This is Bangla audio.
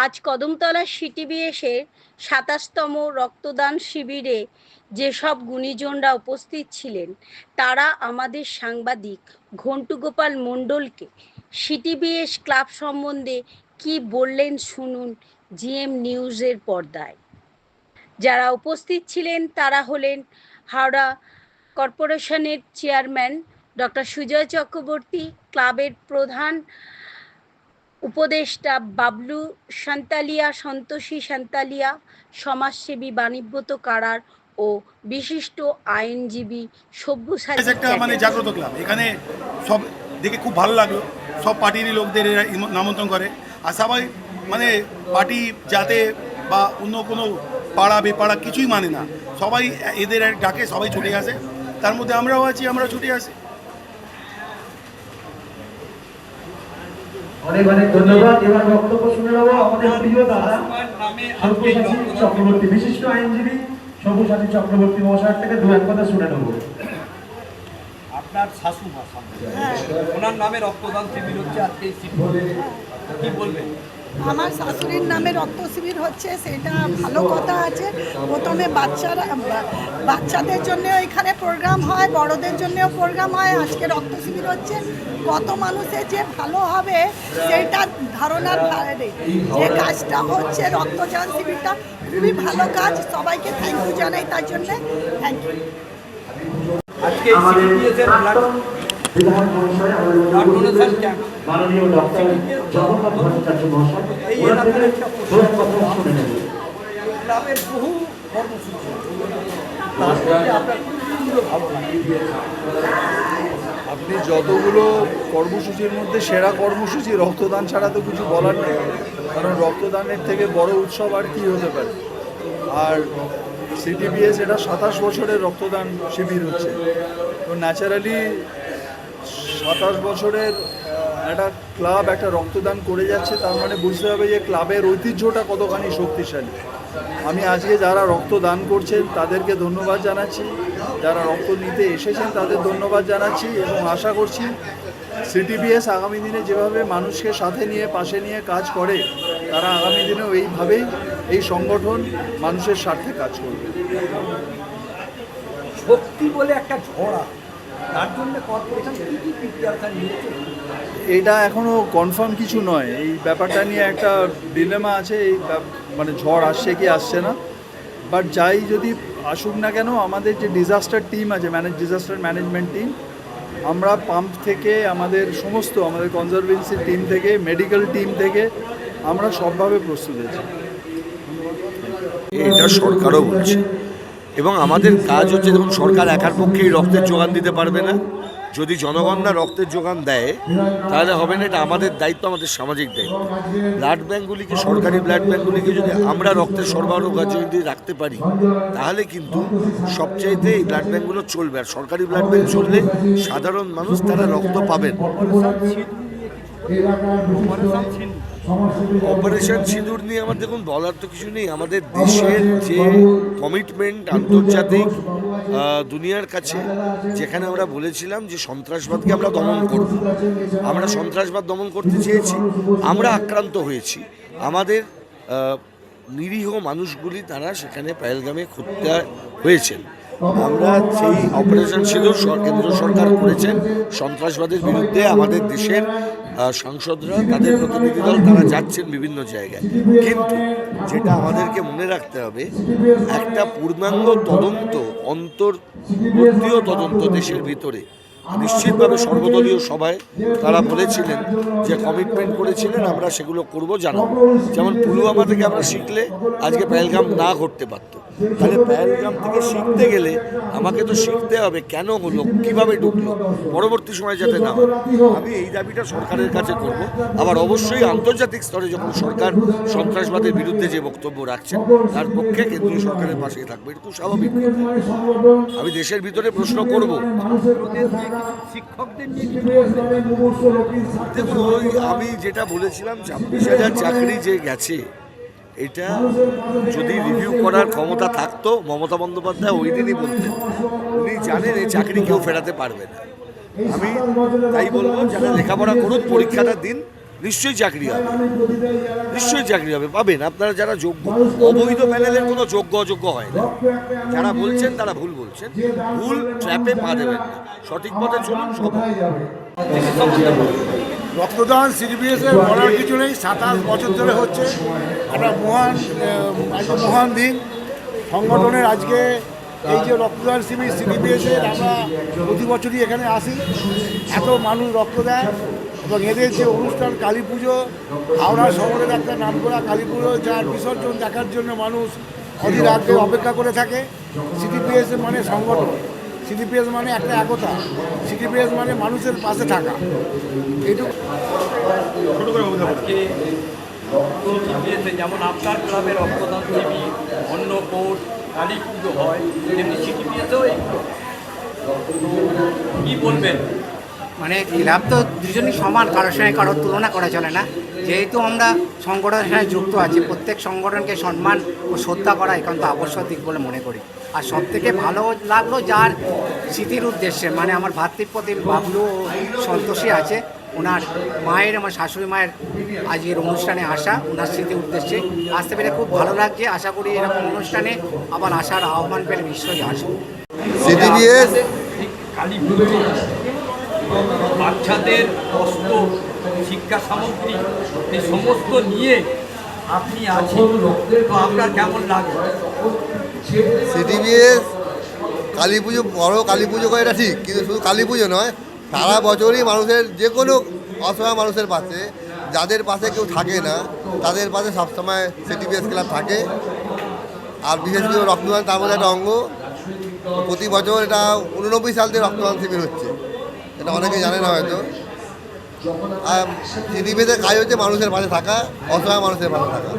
আজ কদমতলা সিটিবিএসের ২৭তম রক্তদান শিবিরে যেসব গুণীজনরা উপস্থিত ছিলেন তারা আমাদের সাংবাদিক ঘন্টু গোপাল মণ্ডলকে সিটিবিএস ক্লাব সম্বন্ধে কি বললেন শুনুন জিএম নিউজের পর্দায়। যারা উপস্থিত ছিলেন তারা হলেন হাওড়া কর্পোরেশনের চেয়ারম্যান ডক্টর সুজয় চক্রবর্তী, ক্লাবের প্রধান উপদেষ্টা বাবলু সান্তালিয়া, সন্তোষী সান্তালিয়া, সমাজসেবী বাণীব্রত কারার ও বিশিষ্ট আইনজীবী সব্যসাচী। একটা জাগ্রত ক্লাব, এখানে সব দেখে খুব ভালো লাগলো। সব পার্টিরই লোকদের এরা নামন্ত্রণ করে, আর সবাই পার্টি যাতে বা অন্য কোনো পাড়া বেপাড়া কিছুই মানে না, সবাই এদের ডাকে সবাই ছুটে আসে। তার মধ্যে আমরাও আছি, আমরা ছুটে আসি। অনেক অনেক ধন্যবাদ। এবার বক্তব্য শুনে নেব আমাদের প্রিয় দাদা সব্যসাচী চক্রবর্তী, বিশিষ্ট আইনজীবী সব্যসাচী চক্রবর্তী মহাশয়ের থেকে দু এক কথা শুনে নেব। আপনার শাশুমা ওনার নামে রক্তদান শিবির হচ্ছে আজকে, কি বলবেন? আমার শাশুড়ির নামে রক্ত শিবির হচ্ছে, সেটা ভালো কথা আছে। প্রথমে বাচ্চাদের জন্য এখানে প্রোগ্রাম হয়, বড়দের জন্যও প্রোগ্রাম হয়। আজকে রক্ত শিবির হচ্ছে, কত মানুষের যে ভালো হবে সেটা ধারণার বাইরে যে কাজটা হচ্ছে রক্তদান শিবিরটা খুবই ভালো কাজ। সবাইকে থ্যাংক ইউ জানাই তার জন্য। Thank you. আজকে মাননীয় ডক্টর জগন্নাথ ভট্টাচার্য মহাশয় ক্লাবের বহু কর্মসূচি, আপনি যতগুলো কর্মসূচির মধ্যে সেরা কর্মসূচি রক্তদান ছাড়া তো কিছু বলার নেই, কারণ রক্তদানের থেকে বড় উৎসব আর কি হতে পারে। আর সিটিবিএস এটা ২৭ বছরের রক্তদান শিবির হচ্ছে, তো ন্যাচারালি ২৭ বছরের একটা ক্লাব একটা রক্তদান করে যাচ্ছে, তার মানে বুঝতে হবে যে ক্লাবের ঐতিহ্যটা কতখানি শক্তিশালী। আমি আজকে যারা রক্তদান করছেন তাদেরকে ধন্যবাদ জানাচ্ছি, যারা রক্ত নিতে এসেছেন তাদের ধন্যবাদ জানাচ্ছি, এবং আশা করছি সিটিবিএস আগামী দিনে যেভাবে মানুষকে সাথে নিয়ে পাশে নিয়ে কাজ করে, তারা আগামী দিনেও এইভাবেই এই সংগঠন মানুষের স্বার্থে কাজ করবে। শক্তি বলে একটা ঝড়, তার জন্য কর্পোরেশন কি প্রিপারেশন নিয়েছে? এটা এখনও কনফার্ম কিছু নয়, এই ব্যাপারটা নিয়ে একটা ডিলেমা আছে, এই ঝড় আসছে কি আসছে না। বাট যাই যদি আসুক না কেন, আমাদের যে ডিজাস্টার টিম আছে, ডিজাস্টার ম্যানেজমেন্ট টিম, আমরা পাম্প থেকে আমাদের কনজারভেন্সি টিম থেকে মেডিকেল টিম থেকে আমরা সবভাবে প্রস্তুত আছি। এটা সরকারও বলছে, এবং আমাদের কাজ হচ্ছে, দেখুন সরকার একার পক্ষেই রক্তের যোগান দিতে পারবে না। যদি জনগণরা রক্তের যোগান দেয় তাহলে হবে না, এটা আমাদের দায়িত্ব, আমাদের সামাজিক দায়িত্ব। ব্লাড ব্যাঙ্কগুলিকে, সরকারি ব্লাড ব্যাঙ্কগুলিকে যদি আমরা রক্তের সরবরাহ যদি রাখতে পারি, তাহলে কিন্তু সবচাইতে এই ব্লাড ব্যাঙ্কগুলো চলবে। আর সরকারি ব্লাড ব্যাঙ্ক চললে সাধারণ মানুষ তারা রক্ত পাবেন। অপারেশন সিঁদুর নিয়ে আমার দেখুন বলার তো কিছু নেই। আমাদের দেশের যে কমিটমেন্ট আন্তর্জাতিক দুনিয়ার কাছে, যেখানে আমরা বলেছিলাম যে সন্ত্রাসবাদকে আমরা দমন করব, আমরা সন্ত্রাসবাদ দমন করতে চেয়েছি, আমরা আক্রান্ত হয়েছি। আমাদের নিরীহ মানুষগুলি তারা সেখানে পেহেলগামে খুঁজতে হয়েছেন। আমরা সেই অপারেশন সিঁদুর কেন্দ্র সরকার করেছেন সন্ত্রাসবাদের বিরুদ্ধে। আমাদের দেশের সাংসদরা, তাদের প্রতিনিধি দল, তারা যাচ্ছেন বিভিন্ন জায়গায়। কিন্তু যেটা আমাদেরকে মনে রাখতে হবে, একটা পূর্ণাঙ্গ তদন্ত, অন্তর্বর্তীয় তদন্ত দেশের ভিতরে নিশ্চিতভাবে সর্বদলীয় সভায় তারা বলেছিলেন যে কমিটমেন্ট করেছিলেন, আমরা সেগুলো করব, জানাবো। যেমন পুলওয়ামা থেকে আমরা শিখলে আজকে পেহেলগাম না ঘটতে পারত। তাহলে পেহেলগাম থেকে শিখতে গেলে আমাকে তো শিখতে হবে কেন হলো, কিভাবে ঢুকলো, পরবর্তী সময় যাতে না হয়। আমি এই দাবিটা সরকারের কাছে করব। আবার অবশ্যই আন্তর্জাতিক স্তরে যখন সরকার সন্ত্রাসবাদের বিরুদ্ধে যে বক্তব্য রাখছেন, তার পক্ষে কেন্দ্রীয় সরকারের পাশে থাকবে, এটা খুব স্বাভাবিক। আমি দেশের ভিতরে প্রশ্ন করব। শিক্ষকদের দেখুন, আমি যেটা বলেছিলাম ২৬,০০০ চাকরি যে গেছে, এটা যদি রিভিউ করার ক্ষমতা থাকতো মমতা বন্দ্যোপাধ্যায় ওই দিনই বলতেন। উনি জানেন এই চাকরি কেউ ফেরাতে পারবে না। আমি তাই বলবো, যারা লেখাপড়া করুন, পরীক্ষাটা দিন, নিশ্চয়ই চাকরি হবে, নিশ্চয়ই চাকরি হবে, পাবেন আপনারা যারা যোগ্য। অবৈধ প্যানেলের কোনো যোগ্য অযোগ্য হয় না, যারা বলছেন তারা ভুল বলছেন, ভুল ট্র্যাপে পা দেবেন না, সঠিক পথে চলুন, সব হবে। রক্তদান সিডিপিএসের বলার কিছু নেই, 27 বছর ধরে হচ্ছে। একটা মহান দিন সংগঠনের আজকে। এই যে রক্তদান শিবির সিডিপিএসের, আমরা প্রতি বছরই এখানে আসি, এত মানুষ রক্ত দেয়। এবং এদের যে অনুষ্ঠান কালী পুজো, হাওড়া শহরের একটা নামকরা কালী পুজো, যার বিসর্জন দেখার জন্য মানুষ অধীর আগ্রহে অপেক্ষা করে থাকে। সিডিপিএস মানে সংগঠন, সিডিপিএস মানে একটা একতা, সিডিপিএস মানে মানুষের পাশে থাকা। এইটুকু যেমন আপনার ক্লাবের রক্তদান শিবির, অন্নকূট, কালী পুজো হয়, তেমনি সিটিপিএসেও কি বলবেন? মানে ক্লাব তো দুজনই সমান, কারোর সঙ্গে কারোর তুলনা করা চলে না। যেহেতু আমরা সংগঠনের সঙ্গে যুক্ত আছি, প্রত্যেক সংগঠনকে সম্মান ও শ্রদ্ধা করা একান্ত আবশ্যক দিক বলে মনে করি। আর সবথেকে ভালো লাগলো যার স্মৃতির উদ্দেশ্যে, মানে আমার ভাতৃপ্রতিম বাবলু ও সন্তোষী আছে, ওনার মায়ের, আমার শাশুড়ি মায়ের আজকের অনুষ্ঠানে আসা, ওনার স্মৃতির উদ্দেশ্যে আসতে পেরে খুব ভালো লাগছে। আশা করি এরকম অনুষ্ঠানে আবার আসার আহ্বান পেলে নিশ্চয়ই আসবো। সিডিপিএস কালী পুজো, বাচ্চাদের বস্ত্র, শিক্ষা সামগ্রী, এই সমস্ত নিয়ে আপনি আছেন, তো আপনার কেমন লাগে? সিডিপিএস কালী পুজো, বড় কালী পুজো করে, এটা ঠিক, কিন্তু শুধু কালী পুজো নয়, সারা বছরই মানুষের যে কোনো অসহায় মানুষের পাশে, যাদের পাশে কেউ থাকে না তাদের পাশে সবসময় সিডিপিএস ক্লাব থাকে। আর বিশেষ করে রক্তদান তার মধ্যে একটা অঙ্গ। প্রতি বছর এটা 89 সাল থেকে রক্তদান শিবির হচ্ছে, এটা অনেকে জানে না হয়তো। আর সিডিপিএসের কাজ হচ্ছে মানুষের পাশে থাকা, অসহায় মানুষের পাশে থাকা।